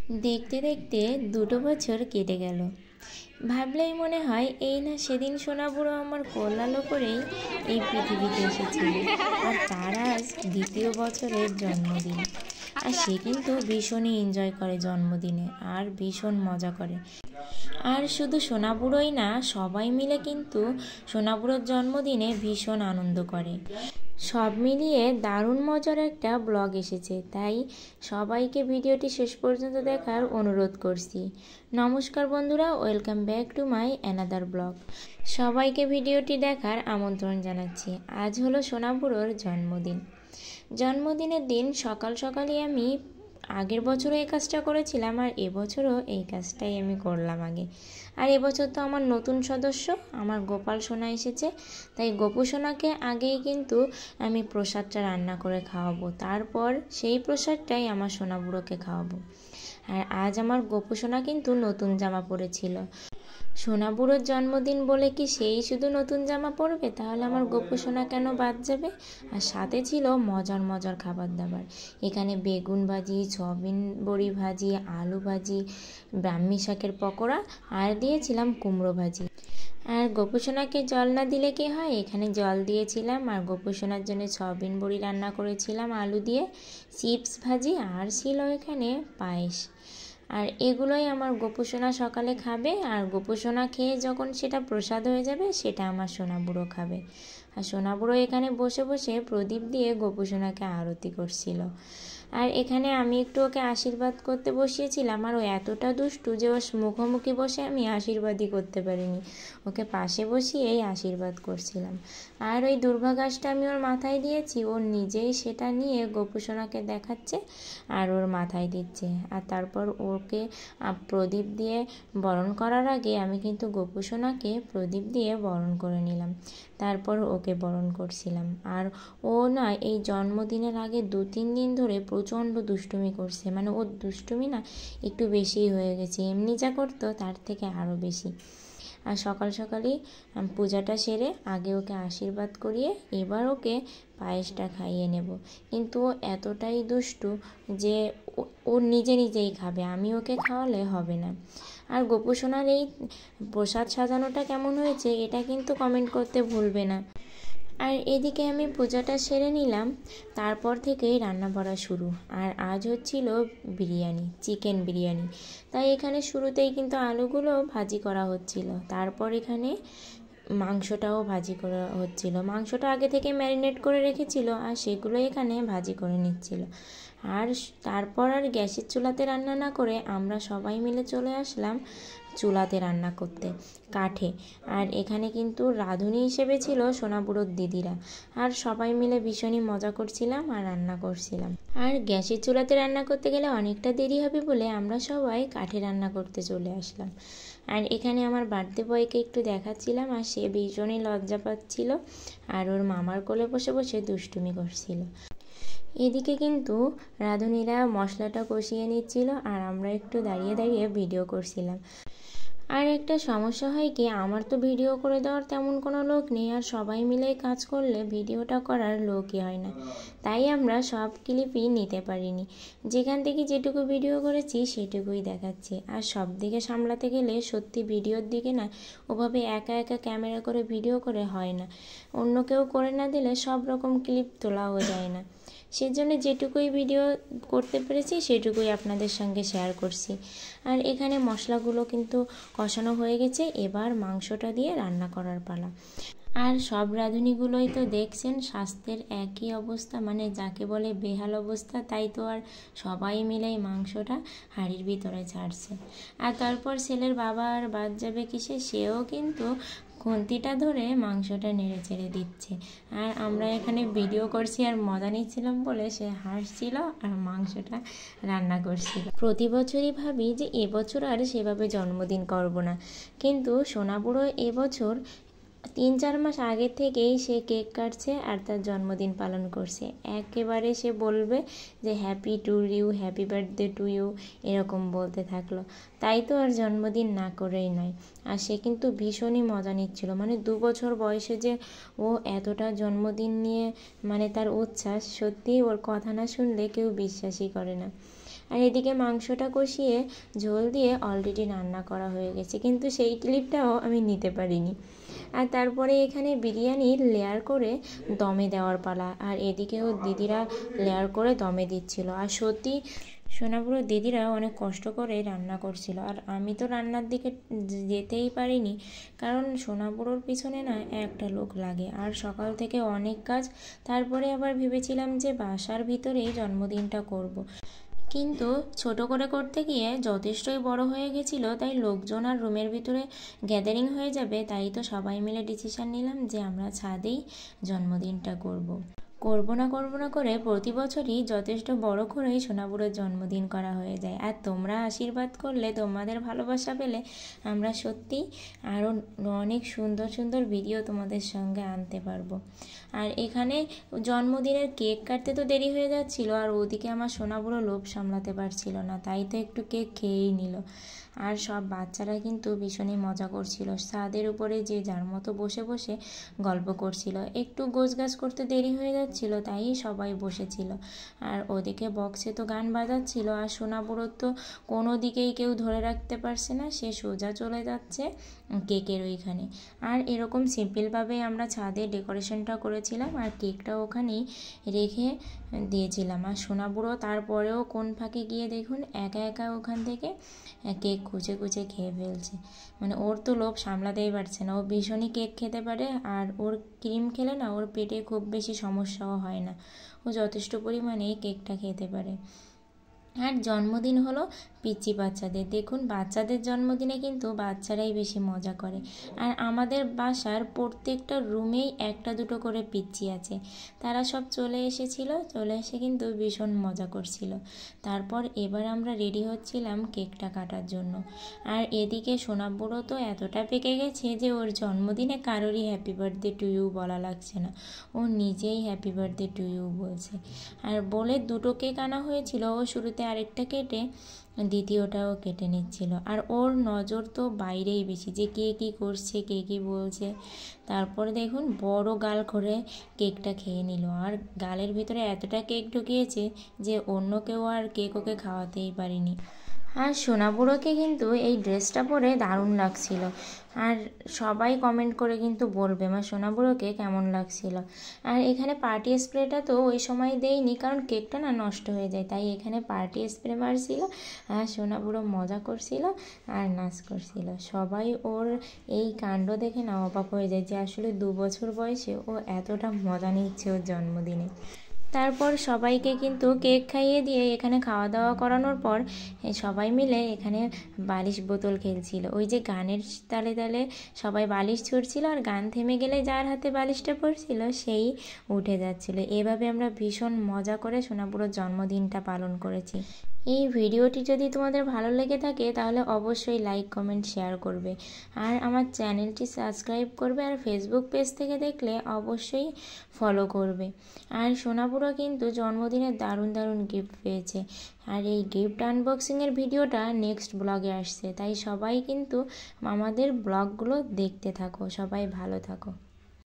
দেখতে দেখতে 2টো বছর কেটে গেল। ভাবলেই মনে হয় এই না সেদিন সোনাবুড়ো আমার কোলালো করেই এই পৃথিবীতে এসেছিল, আর তার আজ 2য় বছরের জন্মদিন। আর সে কিন্তু ভীষণই এনজয় করে জন্মদিনে, আর ভীষণ মজা করে। আর শুধু সোনাবুড়োই না, সবাই মিলে কিন্তু সোনাবুড়োর জন্মদিনে ভীষণ আনন্দ করে। সব মিলিয়ে দারুণ মজার একটা ব্লগ এসেছে, তাই সবাইকে ভিডিওটি শেষ পর্যন্ত দেখার অনুরোধ করছি। নমস্কার বন্ধুরা, welcome back to my another blog. সবাইকে ভিডিওটি দেখার আমন্ত্রণ জানাচ্ছি। আজ হলো সোনাবুড়োর জন্মদিন। জন্মদিনের দিন সকাল সকালই আমি আগের বছরও এই কাজটা করেছিলাম, আর এবছরও এই কাজটাই আমি করলাম আগে। আর এবছর তো আমার নতুন সদস্য, আমার গোপাল সোনা এসেছে, তাই গোপু সোনাকে আগেই কিন্তু আমি প্রসাদটা রান্না করে খাওয়াবো, তারপর সেই প্রসাদটাই আমার সোনাবুড়োকে খাওয়াবো। আর আজ আমার গোপু সোনা কিন্তু নতুন জামা পরেছিল। সোনাবুড়োর জন্মদিন বলে কি সেই শুধু নতুন জামা পরবে? তাহলে আমার গোপু সোনা কেন বাদ যাবে? আর সাথে ছিল মজার মজার খাবার দাবার। এখানে বেগুন ভাজি, সয়াবিন বড়ি ভাজি, আলু ভাজি, ব্রাহ্মী শাকের পকোড়া, আর দিয়েছিলাম কুমড়ো ভাজি। আর গোপু সোনাকে জল না দিলে কি হয়, এখানে জল দিয়েছিলাম। আর গোপু সোনার জন্য সয়াবিন বড়ি রান্না করেছিলাম আলু দিয়ে, চিপস ভাজি, আর ছিল এখানে পায়েস। আর এগুলোই আমার গোপু সোনা সকালে খাবে, আর গোপু সোনা খেয়ে যখন সেটা প্রসাদ হয়ে যাবে সেটা আমার সোনাবুড়ো খাবে। আর সোনাবুড়ো এখানে বসে বসে প্রদীপ দিয়ে গোপু সোনাকে আরতি করছিল। আর এখানে আমি একটু ওকে আশীর্বাদ করতে বসিয়েছিলাম, আর ও এতটা দুষ্টু যে ওর মুখোমুখি বসে আমি আশীর্বাদই করতে পারিনি, ওকে পাশে বসিয়েই আশীর্বাদ করছিলাম। আর ওই দুর্ভাগাসটা আমি ওর মাথায় দিয়েছি, ও নিজেই সেটা নিয়ে গোপু সোনাকে দেখাচ্ছে আর ওর মাথায় দিচ্ছে। আর তারপর ওকে প্রদীপ দিয়ে বরণ করার আগে আমি কিন্তু গোপু সোনাকে প্রদীপ দিয়ে বরণ করে নিলাম, তারপর ওকে বরণ করছিলাম। আর ও না এই জন্মদিনের আগে 2-3 দিন ধরে প্রচণ্ড দুষ্টুমি করছে, মানে ওর দুষ্টুমি না একটু বেশিই হয়ে গেছে, এমনি যা করতো তার থেকে আরও বেশি। আর সকাল সকালই পূজাটা সেরে আগে ওকে আশীর্বাদ করিয়ে এবার ওকে পায়েসটা খাইয়ে নেব। কিন্তু ও এতটাই দুষ্টু যে ও নিজে নিজেই খাবে, আমি ওকে খাওয়ালে হবে না। আর গোপু সোনার এই প্রসাদ সাজানোটা কেমন হয়েছে এটা কিন্তু কমেন্ট করতে ভুলবে না। আর এদিকে আমি পূজাটা সেরে নিলাম, তারপর থেকেই রান্না বাড়া শুরু। আর আজ হচ্ছিল বিরিয়ানি, চিকেন বিরিয়ানি। তাই এখানে শুরুতেই কিন্তু আলুগুলো ভাজি করা হচ্ছিল, তারপর এখানে মাংসটাও ভাজি করা হচ্ছিল। মাংসটা আগে থেকে ম্যারিনেট করে রেখেছিল, আর সেগুলো এখানে ভাজি করে নিচ্ছিল। আর তারপর আর গ্যাসের চুলাতে রান্না না করে আমরা সবাই মিলে চলে আসলাম চুলাতে রান্না করতে, কাঠে। আর এখানে কিন্তু রাঁধুনি হিসেবে ছিল সোনাবুড়োর দিদিরা, আর সবাই মিলে ভীষণই মজা করছিলাম আর রান্না করছিলাম। আর গ্যাসের চুলাতে রান্না করতে গেলে অনেকটা দেরি হবে বলে আমরা সবাই কাঠে রান্না করতে চলে আসলাম। আর এখানে আমার বার্থডে বয়কে একটু দেখাচ্ছিলাম, আর সে ভীষণই লজ্জা পাচ্ছিল আর ওর মামার কোলে বসে বসে দুষ্টুমি করছিল। এদিকে কিন্তু রাঁধুনিরা মশলাটা কষিয়ে নিচ্ছিল, আর আমরা একটু দাঁড়িয়ে দাঁড়িয়ে ভিডিও করছিলাম। আর একটা সমস্যা হয় কি, আমার তো ভিডিও করে দেওয়ার তেমন কোনো লোক নেই, আর সবাই মিলে কাজ করলে ভিডিওটা করার লোকই হয় না, তাই আমরা সব ক্লিপই নিতে পারিনি। যেখান থেকে যেটুকু ভিডিও করেছি সেটুকুই দেখাচ্ছি। আর সব দিকে সামলাতে গেলে সত্যি ভিডিওর দিকে না ওভাবে একা একা ক্যামেরা করে ভিডিও করে হয় না, অন্য কেউ করে না দিলে সব রকম ক্লিপ তোলাও যায় না। সেজন্য যেটুকুই ভিডিও করতে পেরেছি সেটুকুই আপনাদের সঙ্গে শেয়ার করছি। আর এখানে মশলাগুলো কিন্তু কষানো হয়ে গেছে, এবার মাংসটা দিয়ে রান্না করার পালা। আর সব রাঁধুনিগুলোই তো দেখছেন স্বাস্থ্যের একই অবস্থা, মানে যাকে বলে বেহাল অবস্থা, তাই তো আর সবাই মিলেই মাংসটা হাঁড়ির ভিতরে ছাড়ছে। আর তারপর ছেলের বাবা আর বাদ যাবে কিসে, সেও কিন্তু খুন্তিটা ধরে মাংসটা নেড়ে চেড়ে দিচ্ছে। আর আমরা এখানে ভিডিও করছি আর মজা নিচ্ছিলাম বলে সে হাসছিল আর মাংসটা রান্না করছিল। প্রতি বছরই ভাবি যে এবছর আর সেভাবে জন্মদিন করব না, কিন্তু সোনাবুড়ো এবছর 3-4 মাস আগের থেকেই সে কেক কাটছে আর তার জন্মদিন পালন করছে। একেবারে সে বলবে যে happy to you, happy birthday to you, এরকম বলতে থাকলো। তাই তো আর জন্মদিন না করেই নয়। আর সে কিন্তু ভীষণই মজা নিচ্ছিল, মানে 2 বছর বয়সে যে ও এতটা জন্মদিন নিয়ে মানে তার উচ্ছ্বাস, সত্যিই ওর কথা না শুনলে কেউ বিশ্বাসই করে না। আর এদিকে মাংসটা কষিয়ে ঝোল দিয়ে অলরেডি রান্না করা হয়ে গেছে, কিন্তু সেই ক্লিপটাও আমি নিতে পারিনি। আর তারপরে এখানে বিরিয়ানির লেয়ার করে দমে দেওয়ার পালা, আর এদিকেও দিদিরা লেয়ার করে দমে দিচ্ছিল। আর সত্যি সোনাপুরো দিদিরা অনেক কষ্ট করে রান্না করছিল, আর আমি তো রান্নার দিকে যেতেই পারিনি, কারণ সোনাপুরোর পিছনে না একটা লোক লাগে, আর সকাল থেকে অনেক কাজ। তারপরে আবার ভেবেছিলাম যে বাসার ভিতরেই জন্মদিনটা করব। কিন্তু ছোট করে করতে গিয়ে যথেষ্টই বড় হয়ে গেছিলো, তাই লোকজন আর রুমের ভিতরে গ্যাদারিং হয়ে যাবে, তাই তো সবাই মিলে ডিসিশন নিলাম যে আমরা ছাদেই জন্মদিনটা করব না করে প্রতি বছরই যথেষ্ট বড় করেই সোনাপুরের জন্মদিন করা হয়ে যায়। আর তোমরা আশীর্বাদ করলে, তোমাদের ভালোবাসা পেলে আমরা সত্যি আরও অনেক সুন্দর সুন্দর ভিডিও তোমাদের সঙ্গে আনতে পারবো। আর এখানে জন্মদিনের কেক কাটতে তো দেরি হয়ে যাচ্ছিলো, আর ওদিকে আমার সোনাপুরো লোভ সামলাতে পারছিল না, তাই তো একটু কেক খেয়েই নিল। আর সব বাচ্চারা কিন্তু ভীষণই মজা করছিল, ছাদের উপরে যে যার মতো বসে বসে গল্প করছিল। একটু গোছগাছ করতে দেরি হয়ে যাচ্ছিল, তাই সবাই বসেছিল। আর ওদিকে বক্সে তো গান বাজাচ্ছিল, আর সোনাপুরোর তো কোনো দিকেই কেউ ধরে রাখতে পারছে না, সে সোজা চলে যাচ্ছে কেকের ওইখানে। আর এরকম সিম্পলভাবেই আমরা ছাদে ডেকোরেশনটা করেছিলাম, আর কেকটা ওখানেই রেখে দিয়েছিলাম। আর সোনাপুরো তারপরেও কোন ফাঁকে গিয়ে দেখুন একা একা ওখান থেকে কেক কুচে কুচে খেয়ে ফেলছে। মানে ওর তো লোভ সামলাতেই পারছে না, ও ভীষণই কেক খেতে পারে, আর ওর ক্রিম খেলে না ওর পেটে খুব বেশি সমস্যাও হয় না, ও যথেষ্ট পরিমাণেই কেকটা খেতে পারে। আর জন্মদিন হলো পিচ্চি বাচ্চাদের। দেখুন বাচ্চাদের জন্মদিনে কিন্তু বাচ্চারাই বেশি মজা করে, আর আমাদের বাসার প্রত্যেকটা রুমেই একটা দুটো করে পিচ্চি আছে। তারা সব চলে এসে কিন্তু ভীষণ মজা করছিল। তারপর এবার আমরা রেডি হচ্ছিলাম কেকটা কাটার জন্য। আর এদিকে সোনাপুরো তো এতটা পেকে গেছে যে ওর জন্মদিনে কারোরই হ্যাপি বার্থডে টু ইউ বলা লাগছে না, ও নিজেই হ্যাপি বার্থডে টু ইউ বলছে। আর বলে দুটো কেক আনা হয়েছিল, ও শুরুতে আরেকটা কেটে দ্বিতীয়টাও কেটে নিচ্ছিল। আর ওর নজর তো বাইরেই বেশি, যে কে কী করছে, কে কী বলছে। তারপরে দেখুন বড় গাল করে কেকটা খেয়ে নিল, আর গালের ভিতরে এতটা কেক ঢুকিয়েছে যে অন্য কেউ আর কেক ওকে খাওয়াতেই পারিনি। আর সোনাপুরোকে কিন্তু এই ড্রেসটা পরে দারুণ লাগছিল, আর সবাই কমেন্ট করে কিন্তু বলবে আমার সোনাপুরোকে কেমন লাগছিল। আর এখানে পার্টি স্প্রেটা তো ওই সময় দেইনি, কারণ কেকটা না নষ্ট হয়ে যায়, তাই এখানে পার্টি স্প্রে মারছিল, আর সোনাপুরো মজা করছিল আর নাচ করছিল। সবাই ওর এই কাণ্ড দেখে না অবাক হয়ে যায় যে আসলে 2 বছর বয়সে ও এতটা মজা নিচ্ছে ওর জন্মদিনে। তারপর সবাইকে কিন্তু কেক খাইয়ে দিয়ে এখানে খাওয়া দাওয়া করানোর পর সবাই মিলে এখানে বালিশ বোতল খেলছিল। ওই যে গানের তালে তালে সবাই বালিশ ছুটছিল, আর গান থেমে গেলে যার হাতে বালিশটা পড়ছিল সেই উঠে যাচ্ছিল। এভাবে আমরা ভীষণ মজা করে সোনাপুরোর জন্মদিনটা পালন করেছি। এই ভিডিওটি যদি তোমাদের ভালো লেগে থাকে তাহলে অবশ্যই লাইক কমেন্ট শেয়ার করবে, আর আমার চ্যানেলটি সাবস্ক্রাইব করবে, আর ফেসবুক পেজ থেকে দেখলে অবশ্যই ফলো করবে। আর সোনাপুরো কিন্তু জন্মদিনে দারুণ দারুণ গিফট পেয়েছে, আর এই গিফট আনবক্সিংয়ের ভিডিওটা নেক্সট ব্লগে আসছে, তাই সবাই কিন্তু আমাদের ব্লগগুলো দেখতে থাকো। সবাই ভালো থাকো।